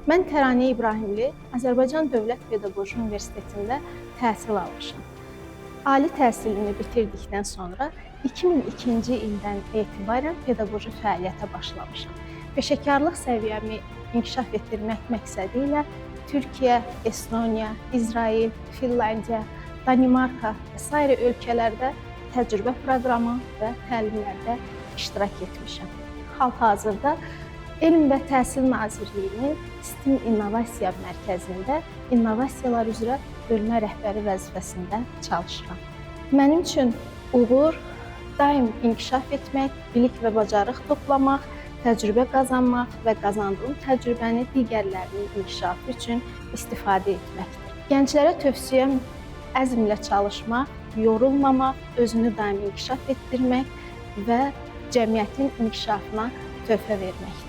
Mən Təraniyə İbrahimli Azərbaycan Dövlət Pedaqoji Universitetində təhsil almışam. Ali təhsilimi bitirdikdən sonra 2002-ci ildən etibarən pedaqoji fəaliyyətə başlamışam. Peşəkarlıq səviyyəmi inkişaf etdirmək məqsədi ilə Türkiyə, Estoniya, İsrail, Finlandiya, Danimarka və sairə ölkələrdə təcrübə proqramı və təlimlərdə iştirak etmişəm. Hal-hazırda Elm və Təhsil Nazirliyinin STEM İnnovasiya Mərkəzində innovasiyalar üzrə bölmə rəhbəri vəzifəsində çalışıram. Mənim üçün uğur daim inkişaf etmək, bilik və bacarıq toplamaq, təcrübə qazanmaq və qazandığım təcrübəni digərlərinin inkişafı üçün istifadə etməkdir. Gənclərə tövsiyəm əzmlə çalışmaq, yorulmamaq, özünü daim inkişaf etdirmək və cəmiyyətin inkişafına töhfə verməkdir.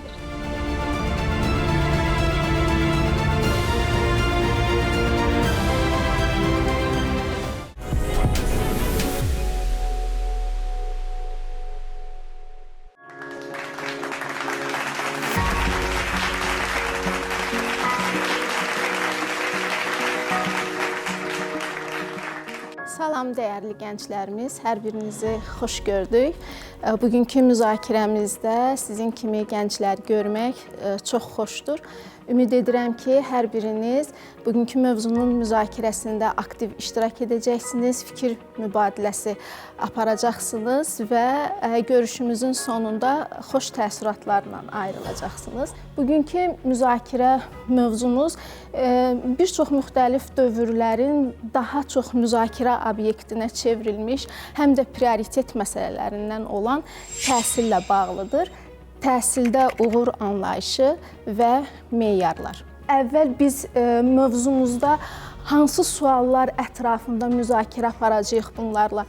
Salam dəyərli gənclərimiz, hər birinizi xoş gördük. Bugünkü müzakirəmizdə sizin kimi gəncləri görmək çox xoşdur. Ümid edirəm ki, hər biriniz bugünkü mövzunun müzakirəsində aktiv iştirak edəcəksiniz, fikir mübadiləsi aparacaqsınız və görüşümüzün sonunda xoş təəssüratlarla ayrılacaqsınız. Bugünkü müzakirə mövzumuz bir çox müxtəlif dövrlərin daha çox müzakirə obyektinə çevrilmiş, həm də prioritet məsələlərindən olan təhsillə bağlıdır. Təhsildə uğur anlayışı və meyarlar. Əvvəl biz mövzumuzda hansı suallar ətrafında müzakirə aparacağıq, bunlarla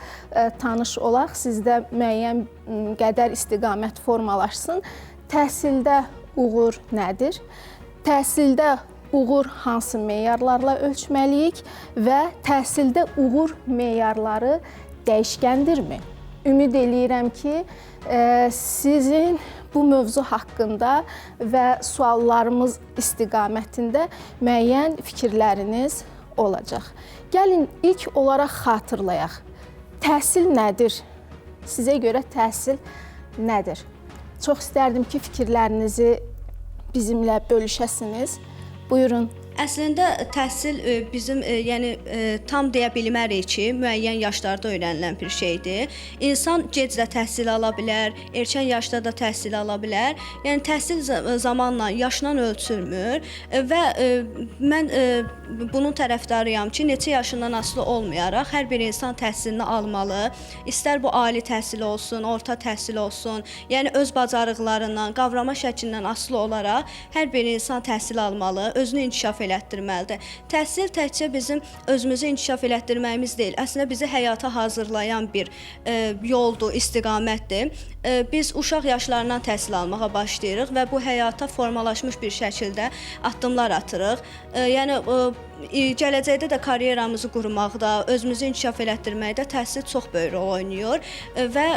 tanış olaq. Sizdə müəyyən qədər istiqamət formalaşsın. Təhsildə uğur nədir? Təhsildə uğur hansı meyarlarla ölçməliyik və təhsildə uğur meyarları dəyişkəndirmi? Ümid eləyirəm ki, sizin bu mövzu haqqında və suallarımız istiqamətində müəyyən fikirləriniz olacaq. Gəlin ilk olaraq xatırlayaq. Təhsil nədir? Sizə görə təhsil nədir? Çox istərdim ki, fikirlərinizi bizimlə bölüşəsiniz. Buyurun. Əslində təhsil bizim tam deyə bilmərik ki, müəyyən yaşlarda öyrənilən bir şeydir. İnsan gec də təhsil ala bilər, erkən yaşda da təhsil ala bilər. Yəni təhsil zamanla, yaşla ölçülmür və mən bunun tərəfdarıyam ki, neçə yaşından asılı olmayaraq hər bir insan təhsilini almalı. İstər bu ali təhsil olsun, orta təhsil olsun, yəni öz bacarıqlarından, qavrama şəklindən asılı olaraq hər bir insan təhsil almalı, özünü inkişaf elətdirməlidir. Təhsil təkcə bizim özümüzü inkişaf elətdirməyimiz deyil, əslində bizi həyata hazırlayan bir yoldur, istiqamətdir. Biz uşaq yaşlarından təhsil almağa başlayırıq və bu həyata formalaşmış bir şəkildə addımlar atırıq. Yəni gələcəkdə də karyeramızı qurmaqda, özümüzü inkişaf elətdirməkdə təhsil çox böyük rol oynayır və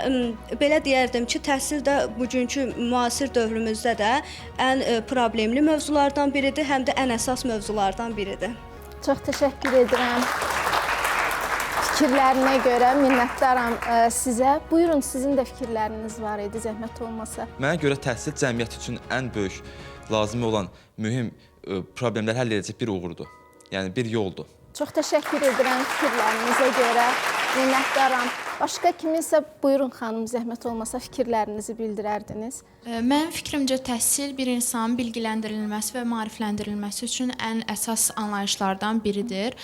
belə deyərdim ki, təhsil də bugünkü müasir dövrümüzdə də ən problemli mövzulardan biridir, həm də ən əsas mövzulardan biridir. Çox təşəkkür edirəm. Fikirlərinə görə minnətdaram sizə. Buyurun, sizin də fikirləriniz var idi, zəhmət olmasa. Mənə görə təhsil cəmiyyət üçün ən böyük, lazım olan mühüm problemləri həll edəcək bir uğurdur. Yəni bir yoldur. Çox təşəkkür edirəm fikirlərinizə görə. Minnətdaram. Başqa kiminsə buyurun xanım, zəhmət olmasa fikirlərinizi bildirərdiniz. Mənim fikrimcə təhsil bir insanın bilgiləndirilməsi və maarifləndirilməsi üçün ən əsas anlayışlardan biridir.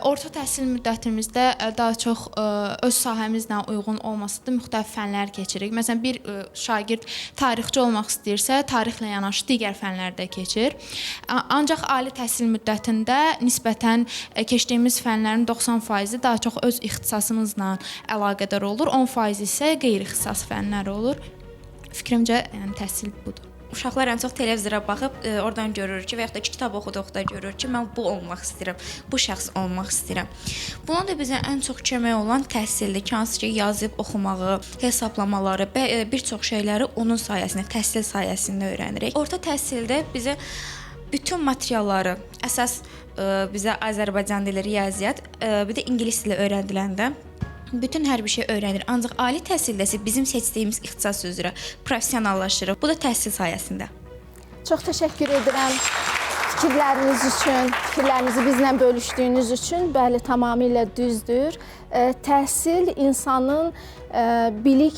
Orta təhsil müddətimizdə daha çox öz sahəmizlə uyğun olmasa da müxtəlif fənlər keçirik. Məsələn, bir şagird tarixçi olmaq istəyirsə, tarixlə yanaşı digər fənlərdə keçir. Ancaq ali təhsil müddətində nisbətən keçdiyimiz fənlərin 90% daha çox öz ixtisasımızla əlaqədar olur, 10% isə qeyri-ixtisas fənləri olur. Fikrimcə, yəni təhsil budur. Uşaqlar ən çox televizora baxıb oradan görür ki, və yaxud da kitab oxuduqda görür ki, mən bu olmaq istəyirəm, bu şəxs olmaq istəyirəm. Buna da bizə ən çox kömək olan təhsildir ki, hansı ki, yazıb oxumağı, hesablamaları, bir çox şeyləri onun sayəsində, təhsil sayəsində öyrənirik. Orta təhsildə bizə bütün materialları əsas bizə Azərbaycan dili, riyaziyyat, bir də ingilis dili öyrədiləndə bütün hər bir şey öyrənir. Ancaq ali təhsildə isə bizim seçdiyimiz ixtisas üzrə professionallaşırıq. Bu da təhsil sayəsində. Çox təşəkkür edirəm fikirləriniz üçün, fikirlərinizi bizlə bölüşdüyünüz üçün. Bəli, tamamilə düzdür. Təhsil insanın bilik,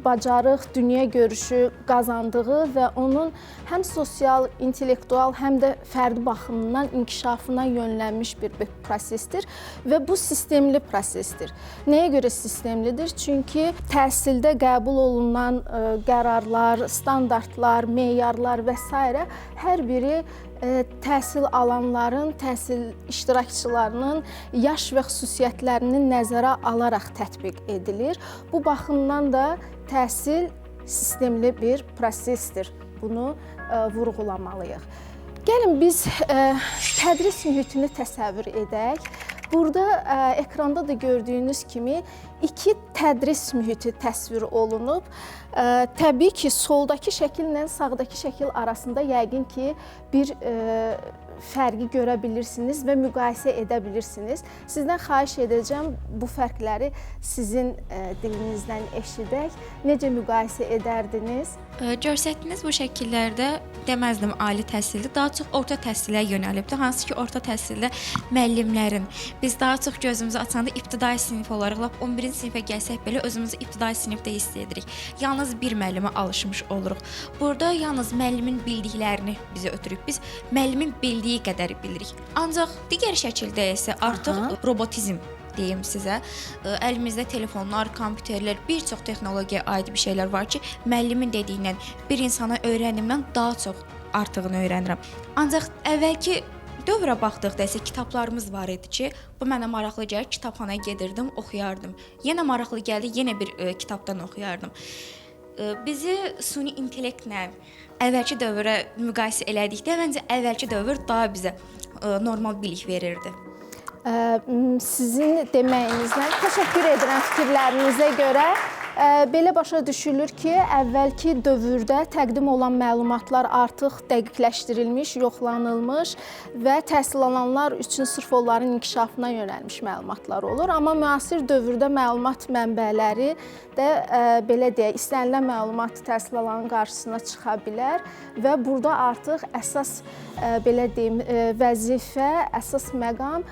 bacarıq, dünya görüşü qazandığı və onun həm sosial, intellektual, həm də fərdi baxımından inkişafına yönlənmiş bir prosesdir və bu sistemli prosesdir. Nəyə görə sistemlidir? Çünki təhsildə qəbul olunan qərarlar, standartlar, meyarlar və s. hər biri təhsil alanların, təhsil iştirakçılarının yaş və xüsusiyyətlərini nəzərə alaraq tətbiq edilir. Bu baxımdan da təhsil sistemli bir prosesdir. Bunu vurğulamalıyıq. Gəlin biz tədris mühitini təsəvvür edək. Burada ekranda da gördüyünüz kimi iki tədris mühiti təsvir olunub. Təbii ki, soldakı şəkillə sağdakı şəkil arasında yəqin ki bir fərqi görə bilirsiniz və müqayisə edə bilirsiniz. Sizdən xahiş edəcəm bu fərqləri sizin dilinizdən eşidək. Necə müqayisə edərdiniz? Görsətdiyiniz bu şəkillərdə deməzdim ali təhsildə, daha çox orta təhsilə yönəlibdir. Hansı ki, orta təhsildə müəllimlərin biz daha çox gözümüzü açanda ibtidai sinif olaraq, lap 11-ci sinifə gəlsək belə özümüzü ibtidai sinifdə hiss edirik. Yalnız bir müəllimə alışmış oluruq. Burada yalnız müəllimin bildiklərini bizə ötürüb. Biz müəllimin bildiyi qədəri bilirik. Ancaq digər şəkildə isə artıq robotizm deyim sizə. Əlimizdə telefonlar, kompüterlər, bir çox texnologiyaya aid bir şeylər var ki, müəllimin dediyindən bir insana öyrənimdən daha çox artığını öyrənirəm. Ancaq əvvəlki dövrə baxdıqda isə kitablarımız var idi ki, bu mənə maraqlı gəlir, kitabxanaya gedirdim, oxuyardım. Yenə maraqlı gəldi, yenə bir kitabdan oxuyardım. Bizi süni intellektlə əvvəlki dövrə müqayisə elədikdə, məncə əvvəlki dövr daha bizə normal bilik verirdi. Sizin deməyinizdən təşəkkür edirəm fikirlərinizə görə. Belə başa düşülür ki, əvvəlki dövrdə təqdim olan məlumatlar artıq dəqiqləşdirilmiş, yoxlanılmış və təhsil alanlar üçün sırf onların inkişafına yönəlmiş məlumatlar olur. Amma müasir dövrdə məlumat mənbələri də belə deyək, istənilən məlumat təhsil alanın qarşısına çıxa bilər və burada artıq əsas belə deyim, vəzifə, əsas məqam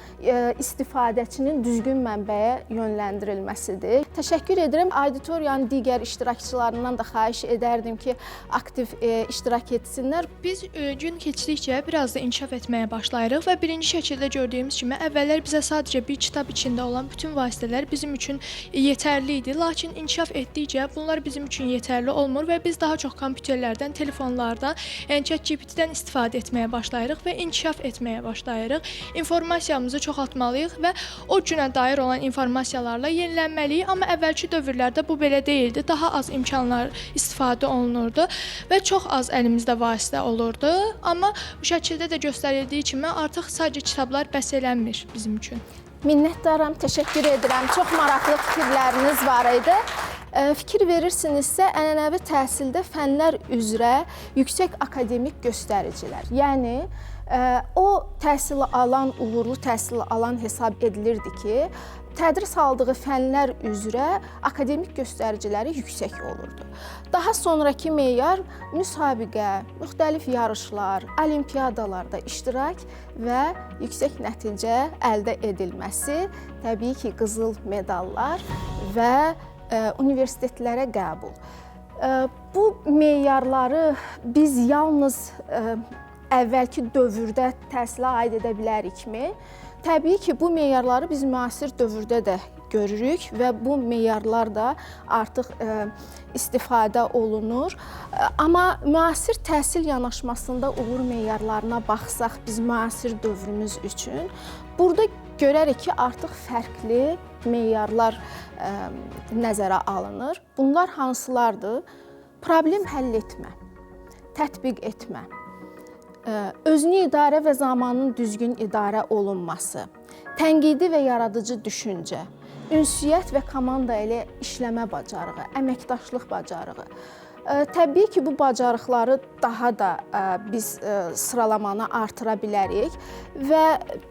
istifadəçinin düzgün mənbəyə yönləndirilməsidir. Təşəkkür edirəm. Auditoriyanın digər iştirakçılarından da xahiş edərdim ki, aktiv iştirak etsinlər. Biz gün keçdikcə biraz da inkişaf etməyə başlayırıq və birinci şəkildə gördüyümüz kimi əvvəllər bizə sadəcə bir kitab içində olan bütün vasitələr bizim üçün yetərli idi. Lakin inkişaf etdikcə bunlar bizim üçün yetərli olmur və biz daha çox kompüterlərdən, telefonlardan, ChatGPT-dən istifadə etməyə başlayırıq və inkişaf etməyə başlayırıq. İnformasiyamızı çoxaltmalıyıq və o günə dair olan informasiyalarla yenilənməliyik. Amma əvvəlki dövrlərdə bu belə deyildi. Daha az imkanlar istifadə olunurdu və çox az əlimizdə vasitə olurdu. Amma bu şəkildə də göstərildiyi kimi artıq sadəcə kitablar bəs eləmir bizim üçün. Minnətdaram, təşəkkür edirəm. Çox maraqlı fikirləriniz var idi. Fikir verirsinizsə, ənənəvi təhsildə fənlər üzrə yüksək akademik göstəricilər, yəni o təhsil alan, uğurlu təhsil alan hesab edilirdi ki, tədris aldığı fənlər üzrə akademik göstəriciləri yüksək olurdu. Daha sonraki meyar müsabiqə, müxtəlif yarışlar, olimpiyadalarda iştirak və yüksək nəticə əldə edilməsi, təbii ki, qızıl medallar və universitetlərə qəbul. Bu meyarları biz yalnız əvvəlki dövrdə təhsilə aid edə bilərikmi? Təbii ki, bu meyarları biz müasir dövrdə də görürük və bu meyarlar da artıq istifadə olunur. Amma müasir təhsil yanaşmasında uğur meyarlarına baxsaq biz müasir dövrümüz üçün, burada görərik ki, artıq fərqli meyarlar nəzərə alınır. Bunlar hansılardır? Problem həll etmə, tətbiq etmə, özünü idarə və zamanın düzgün idarə olunması, tənqidi və yaradıcı düşüncə, ünsiyyət və komanda ilə işləmə bacarığı, əməkdaşlıq bacarığı, Təbii ki, bu bacarıqları daha da biz sıralamanı artıra bilərik və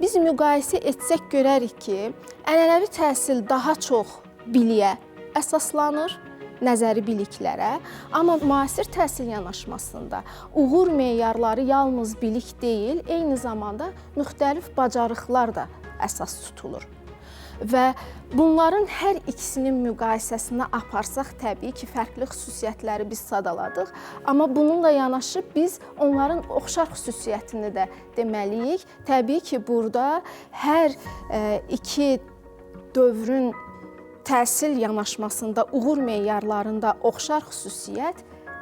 biz müqayisə etsək görərik ki, ənənəvi təhsil daha çox biliyə əsaslanır, nəzəri biliklərə, amma müasir təhsil yanaşmasında uğur meyarları yalnız bilik deyil, eyni zamanda müxtəlif bacarıqlar da əsas tutulur. Və bunların hər ikisinin müqayisəsini aparsaq, təbii ki, fərqli xüsusiyyətləri biz sadaladıq. Amma bununla yanaşı biz onların oxşar xüsusiyyətini də deməliyik. Təbii ki, burada hər iki dövrün təhsil yanaşmasında, uğur meyarlarında oxşar xüsusiyyət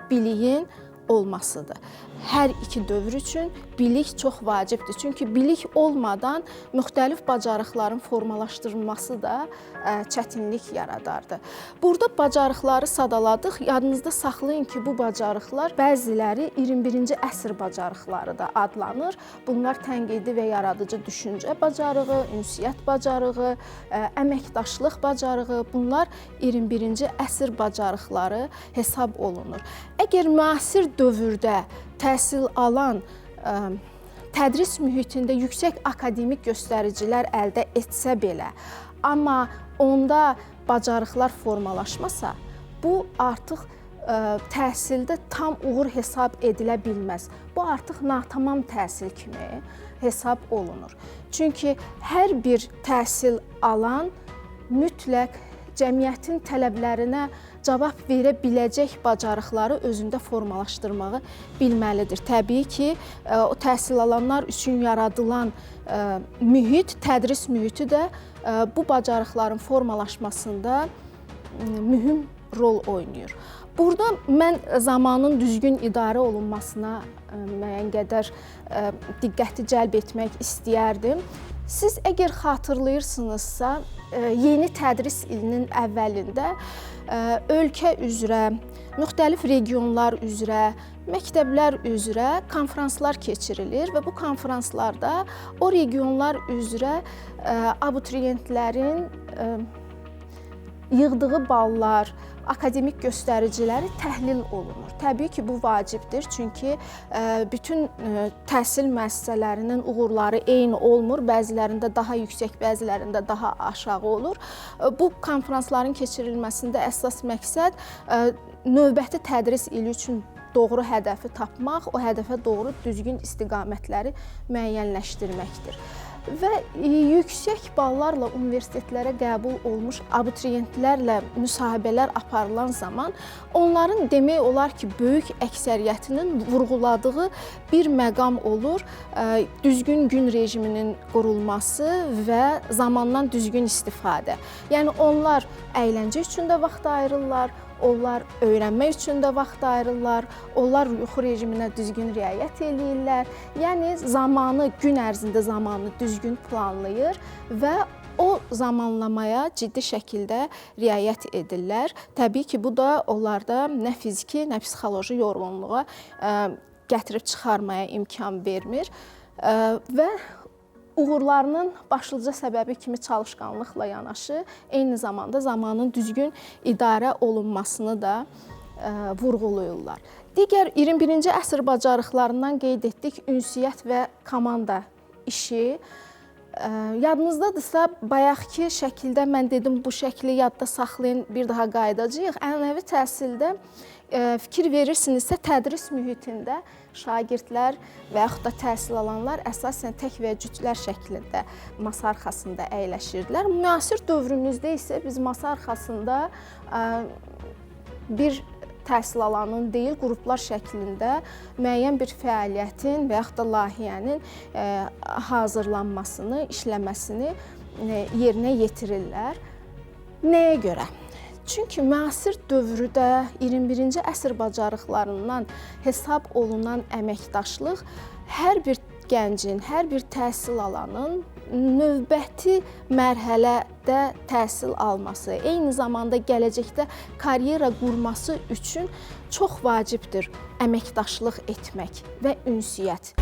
biliyin olmasıdır. Hər iki dövr üçün bilik çox vacibdir. Çünki bilik olmadan müxtəlif bacarıqların formalaşdırılması da çətinlik yaradardı. Burada bacarıqları sadaladıq. Yadınızda saxlayın ki, bu bacarıqlar bəziləri 21-ci əsr bacarıqları da adlanır. Bunlar tənqidi və yaradıcı düşüncə bacarığı, ünsiyyət bacarığı, əməkdaşlıq bacarığı, bunlar 21-ci əsr bacarıqları hesab olunur. Əgər müasir dövrdə təhsil alan tədris mühitində yüksək akademik göstəricilər əldə etsə belə, amma onda bacarıqlar formalaşmasa, bu artıq təhsildə tam uğur hesab edilə bilməz. Bu artıq natamam təhsil kimi hesab olunur. Çünki hər bir təhsil alan mütləq cəmiyyətin tələblərinə cavab verə biləcək bacarıqları özündə formalaşdırmağı bilməlidir. Təbii ki, o təhsil alanlar üçün yaradılan mühit, tədris mühiti də bu bacarıqların formalaşmasında mühüm rol oynayır. Burada mən zamanın düzgün idarə olunmasına müəyyən qədər diqqəti cəlb etmək istəyərdim. Siz əgər xatırlayırsınızsa, yeni tədris ilinin əvvəlində ölkə üzrə, müxtəlif regionlar üzrə, məktəblər üzrə konfranslar keçirilir və bu konfranslarda o regionlar üzrə abituriyentlərin yığdığı ballar, akademik göstəriciləri təhlil olunur. Təbii ki, bu vacibdir, çünki bütün təhsil müəssisələrinin uğurları eyni olmur. Bəzilərində daha yüksək, bəzilərində daha aşağı olur. Bu konfransların keçirilməsində əsas məqsəd növbəti tədris ili üçün doğru hədəfi tapmaq, o hədəfə doğru düzgün istiqamətləri müəyyənləşdirməkdir. Və yüksək ballarla universitetlərə qəbul olmuş abituriyentlərlə müsahibələr aparılan zaman onların demək olar ki, böyük əksəriyyətinin vurğuladığı bir məqam olur, düzgün gün rejiminin qurulması və zamandan düzgün istifadə. Yəni onlar əyləncə üçün də vaxt ayırırlar, onlar öyrənmək üçün də vaxt ayırırlar, onlar yuxu rejiminə düzgün riayət edirlər. Yəni zamanı, gün ərzində zamanı düzgün planlayır və o zamanlamaya ciddi şəkildə riayət edirlər. Təbii ki, bu da onlarda nə fiziki, nə psixoloji yorğunluğa gətirib çıxarmaya imkan vermir və uğurlarının başlıca səbəbi kimi çalışqanlıqla yanaşı, eyni zamanda zamanın düzgün idarə olunmasını da vurğulayırlar. Digər 21-ci əsr bacarıqlarından qeyd etdik ünsiyyət və komanda işi. Yadınızdadırsa, bayaqki şəkildə mən dedim, bu şəkli yadda saxlayın, bir daha qayıdacağıq. Ənənəvi təhsildə fikir verirsinizsə, tədris mühitində şagirdlər və yaxud da təhsil alanlar əsasən tək və cütlər şəklində masa arxasında əyləşirdilər. Müasir dövrümüzdə isə biz masa arxasında bir təhsil alanın deyil, qruplar şəklində müəyyən bir fəaliyyətin və yaxud da layihənin hazırlanmasını, işləməsini yerinə yetirirlər. Nəyə görə? Çünki müasir dövrdə 21-ci əsr bacarıqlarından hesab olunan əməkdaşlıq hər bir gəncin, hər bir təhsil alanın növbəti mərhələdə təhsil alması, eyni zamanda gələcəkdə karyera qurması üçün çox vacibdir əməkdaşlıq etmək və ünsiyyət.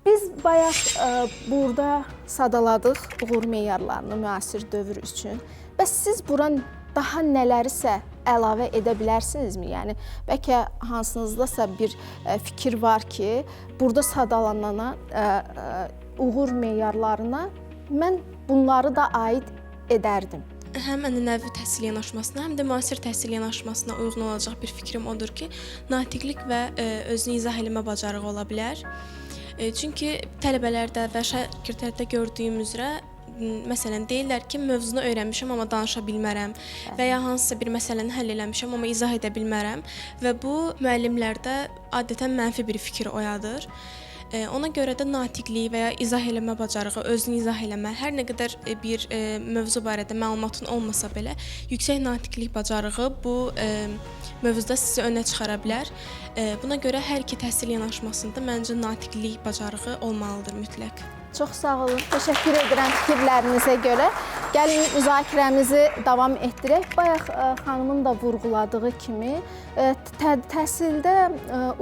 Biz bayaq burada sadaladıq uğur meyarlarını müasir dövr üçün Bəs siz bura daha nələrisə əlavə edə bilərsinizmi? Yəni bəlkə hansınızdasa bir fikir var ki, burada sadalanan uğur meyarlarına mən bunları da aid edərdim. Həm ənənəvi təhsil yanaşmasına, həm də müasir təhsil yanaşmasına uyğun olacaq bir fikrim odur ki, natiqlik və özünü izah eləmə bacarığı ola bilər. Çünki tələbələrdə və şagirdlərdə gördüyüm üzrə, məsələn, deyirlər ki, mövzunu öyrənmişəm, amma danışa bilmərəm və ya hansısa bir məsələni həll eləmişəm, amma izah edə bilmərəm və bu müəllimlərdə adətən mənfi bir fikir oyadır. Ona görə də natiqlik və ya izah eləmə bacarığı, özünü izah eləmə, hər nə qədər bir mövzu barədə məlumatın olmasa belə, yüksək natiqlik bacarığı bu mövzuda sizi önə çıxara bilər. Buna görə hər iki təhsil yanaşmasında məncə natiqlik bacarığı olmalıdır mütləq. Çox sağ olun. Təşəkkür edirəm fikirlərinizə görə. Gəlin müzakirəmizi davam etdirək. Bayaq xanımın da vurğuladığı kimi, təhsildə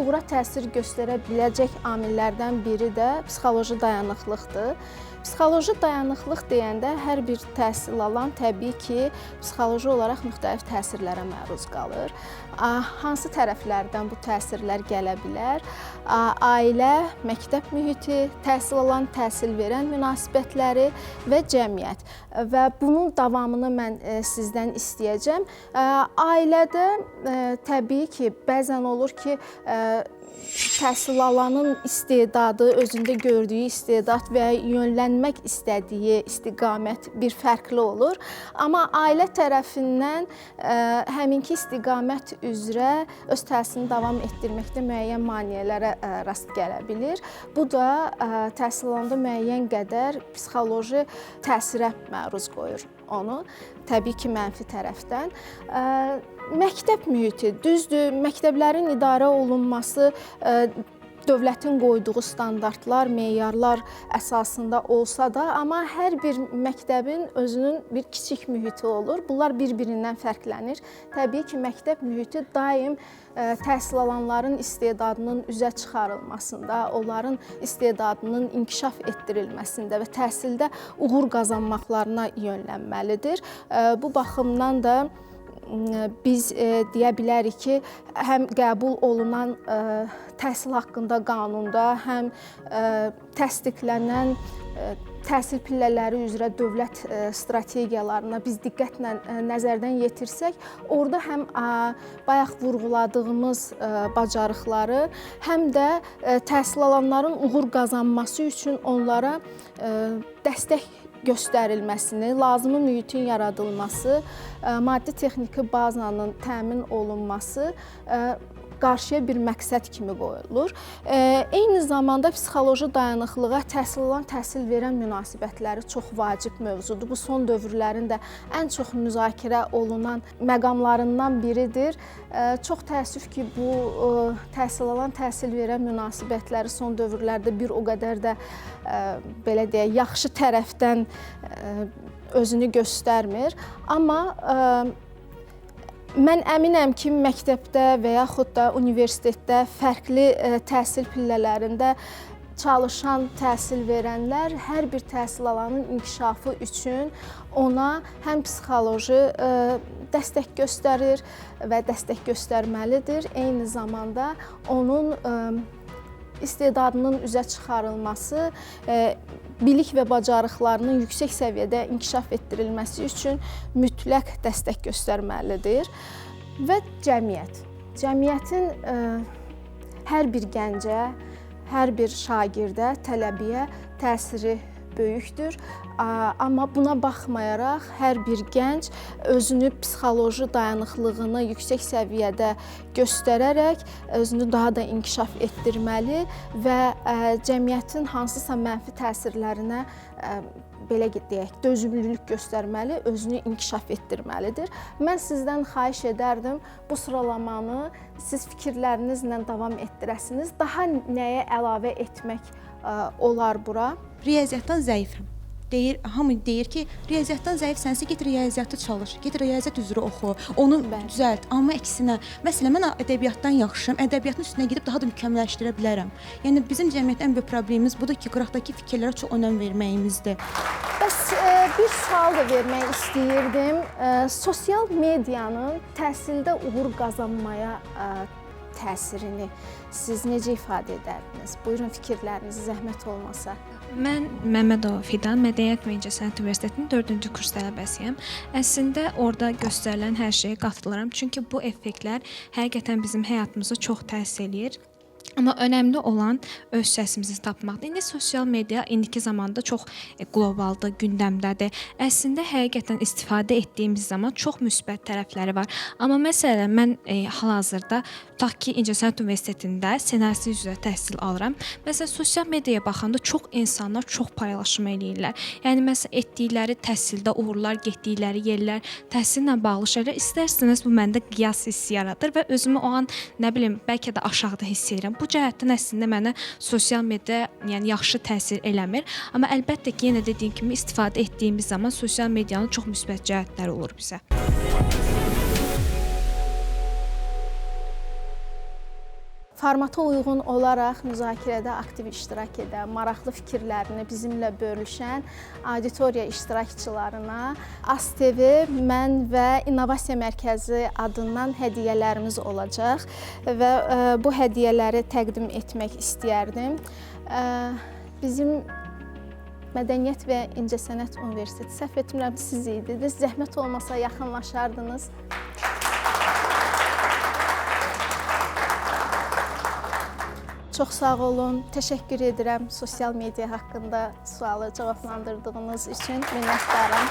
uğura təsir göstərə biləcək amillərdən biri də psixoloji dayanıqlıqdır. Psixoloji dayanıqlıq deyəndə hər bir təhsil alan təbii ki, psixoloji olaraq müxtəlif təsirlərə məruz qalır. Hansı tərəflərdən bu təsirlər gələ bilər? Ailə, məktəb mühiti, təhsil alan, təhsil verən münasibətləri və cəmiyyət. Və bunun davamını mən sizdən istəyəcəm. Ailədə təbii ki, bəzən olur ki, təhsil alanın istedadı, özündə gördüyü istedad və yönlənmək istədiyi istiqamət bir fərqli olur. Amma ailə tərəfindən həminki istiqamət üzrə öz təhsilini davam etdirməkdə müəyyən maneələrə rast gələ bilir. Bu da təhsil alanda müəyyən qədər psixoloji təsirə məruz qoyur onu, təbii ki, mənfi tərəfdən. Məktəb mühiti, düzdür, məktəblərin idarə olunması dövlətin qoyduğu standartlar, meyarlar əsasında olsa da, amma hər bir məktəbin özünün bir kiçik mühiti olur. Bunlar bir-birindən fərqlənir. Təbii ki, məktəb mühiti daim təhsil alanların istedadının üzə çıxarılmasında, onların istedadının inkişaf etdirilməsində və təhsildə uğur qazanmaqlarına yönlənməlidir. Bu baxımdan da biz deyə bilərik ki, həm qəbul olunan təhsil haqqında qanunda, həm təsdiqlənən təhsil pillələri üzrə dövlət strategiyalarına biz diqqətlə nəzərdən yetirsək, orada həm bayaq vurğuladığımız bacarıqları, həm də təhsil alanların uğur qazanması üçün onlara dəstək göstərilməsini, lazımi mühitin yaradılması, maddi-texniki bazanın təmin olunması qarşıya bir məqsəd kimi qoyulur. Eyni zamanda psixoloji dayanıqlığa təhsil alan, təhsil verən münasibətləri çox vacib mövzudur. Bu son dövrlərin də ən çox müzakirə olunan məqamlarından biridir. Çox təəssüf ki, bu təhsil alan, təhsil verən münasibətləri son dövrlərdə bir o qədər də belə deyək, yaxşı tərəfdən özünü göstərmir. Amma mən əminəm ki, məktəbdə və yaxud da universitetdə fərqli təhsil pillələrində çalışan təhsil verənlər hər bir təhsil alanın inkişafı üçün ona həm psixoloji dəstək göstərir və dəstək göstərməlidir. Eyni zamanda onun istedadının üzə çıxarılması, bilik və bacarıqlarının yüksək səviyyədə inkişaf etdirilməsi üçün mütləq dəstək göstərməlidir. Və cəmiyyət. Cəmiyyətin hər bir gəncə, hər bir şagirdə, tələbəyə təsiri böyükdür. Amma buna baxmayaraq hər bir gənc özünü psixoloji dayanıqlığını yüksək səviyyədə göstərərək özünü daha da inkişaf etdirməli və cəmiyyətin hansısa mənfi təsirlərinə belə deyək, dözümlülük göstərməli, özünü inkişaf etdirməlidir. Mən sizdən xahiş edərdim bu sıralamanı siz fikirlərinizlə davam etdirəsiniz. Daha nəyə əlavə etmək olar bura? Riyaziyyatdan zəifəm. Hamı deyir ki, riyaziyyatdan zəifsənsə get riyaziyyatı çalış, get riyaziyyat üzrə oxu, onu düzəlt. Amma əksinə, məsələn, mən ədəbiyyatdan yaxşıyam, ədəbiyyatın üstünə gedib daha da mükəmməlləşdirə bilərəm. Yəni bizim cəmiyyətdə ən böyük problemimiz budur ki, qıraqdakı fikirlərə çox önəm verməyimizdir. Bəs Bir sual da vermək istəyirdim. Sosial medianın təhsildə uğur qazanmaya təsirini siz necə ifadə edərdiniz? Buyurun fikirlərinizi zəhmət olmasa. Mən Məmmədova Fidan, Mədəniyyət və İncəsənət Universitetinin 4-cü kurs tələbəsiyəm. Əslində orada göstərilən hər şeyə qatılıram, çünki bu effektlər həqiqətən bizim həyatımıza çox təsir eləyir. Amma önəmli olan öz səsimizi tapmaqdır. İndi sosial media indiki zamanda çox qlobaldır, gündəmdədir. Əslində həqiqətən istifadə etdiyimiz zaman çox müsbət tərəfləri var. Amma məsələn mən hal-hazırda tutaq ki, İncəsənət Universitetində ssenaristlik üzrə təhsil alıram. Məsələn, sosial mediaya baxanda çox insanlar çox paylaşım eləyirlər. Yəni məsələn etdikləri təhsildə uğurlar, getdikləri yerlər, təhsillə bağlı şeylər istərsiniz bu məndə qiyas hissi yaradır və özümü o an nə bilim bəlkə də aşağıda hiss edirəm. Bu cəhətdən əslində mənə sosial media yəni yaxşı təsir eləmir. Amma əlbəttə ki, yenə dediyim kimi istifadə etdiyimiz zaman sosial medianın çox müsbət cəhətləri olur bizə. Formata uyğun olaraq müzakirədə aktiv iştirak edən, maraqlı fikirlərini bizimlə bölüşən auditoriya iştirakçılarına ASTV, mən və İnnovasiya Mərkəzi adından hədiyyələrimiz olacaq və bu hədiyyələri təqdim etmək istəyərdim. Bizim Mədəniyyət və İncəsənət Universiteti, səhv etmirəm, siz idiniz. Zəhmət olmasa yaxınlaşardınız. Çox sağ olun. Təşəkkür edirəm sosial media haqqında sualı cavablandırdığınız üçün. Minnətdaram.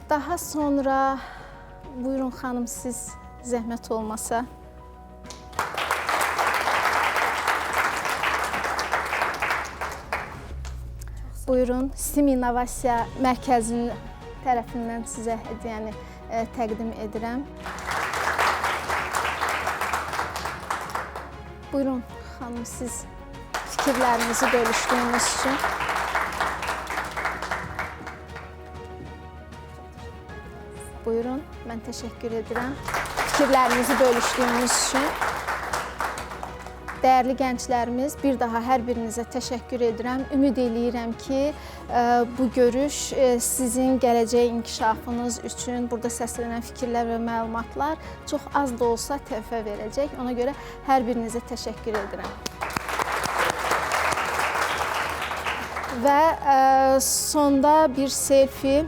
Daha sonra buyurun xanım siz zəhmət olmasa. Buyurun, STEM İnnovasiya Mərkəzinin tərəfindən sizə hədiyyəni təqdim edirəm. Buyurun, xanım, siz fikirlərinizi bölüşdüyünüz üçün. Buyurun, mən təşəkkür edirəm fikirlərinizi bölüşdüyünüz üçün. Dəyərli gənclərimiz, bir daha hər birinizə təşəkkür edirəm. Ümid eləyirəm ki, bu görüş sizin gələcək inkişafınız üçün burada səslənən fikirlər və məlumatlar çox az da olsa töhfə verəcək. Ona görə hər birinizə təşəkkür edirəm. Və sonda bir selfie.